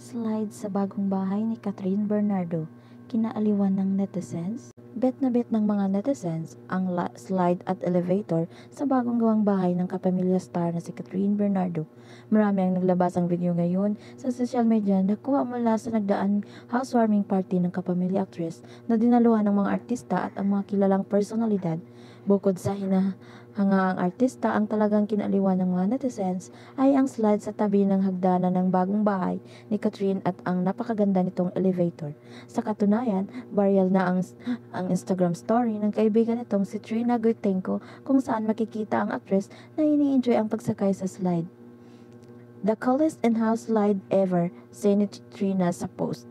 Slide sa bagong bahay ni Catherine Bernardo, kinaaliwan ng netizens? Bet na bet ng mga netizens ang slide at elevator sa bagong gawang bahay ng kapamilya star na si Catherine Bernardo. Marami ang naglabas ang video ngayon sa social media na kuha mula sa nagdaan housewarming party ng kapamilya actress na dinaluhan ng mga artista at ang mga kilalang personalidad. Bukod sa hinahangaang artista, ang talagang kinaliwan ng mga netizens ay ang slide sa tabi ng hagdanan ng bagong bahay ni Catherine at ang napakaganda nitong elevator. Sa katunayan, viral na ang Instagram story ng kaibigan nitong si Trina Goitenko kung saan makikita ang actress na ini-enjoy ang pagsakay sa slide. The coolest in-house slide ever, say ni Trina sa post.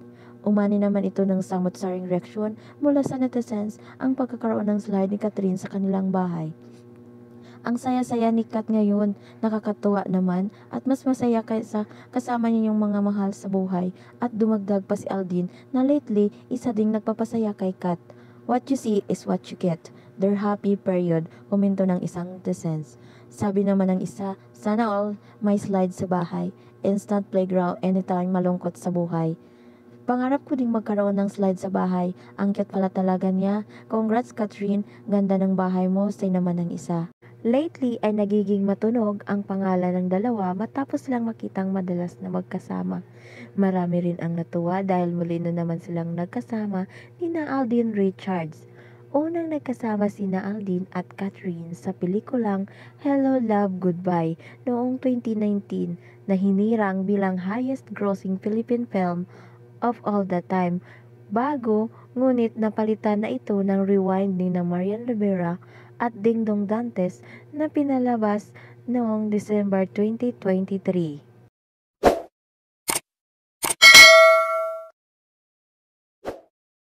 Umani naman ito ng samot-saring reaksyon mula sa netizens ang pagkakaroon ng slide ni Catherine sa kanilang bahay. Ang saya-saya ni Kat ngayon, nakakatuwa naman at mas masaya kaysa kasama niya yung mga mahal sa buhay at dumagdag pa si Aldin na lately isa ding nagpapasaya kay Kat. What you see is what you get. They're happy period, komento ng isang netizens. Sabi naman ng isa, sana all may slide sa bahay, instant playground anytime malungkot sa buhay. Pangarap ko ding magkaroon ng slide sa bahay. Ang cute pala talaga niya. Congrats Catherine, ganda ng bahay mo, say naman ng isa. Lately ay nagiging matunog ang pangalan ng dalawa matapos silang makitang madalas na magkasama. Marami rin ang natuwa dahil muli na naman silang nagkasama ni Aldin Richards. Unang nagkasama sina Aldin at Catherine sa pelikulang Hello Love Goodbye noong 2019 na hinirang bilang highest grossing Philippine film of all the time. Bago, ngunit napalitan na ito ng Rewind ni na Marian Rivera at Dingdong Dantes na pinalabas noong December 2023.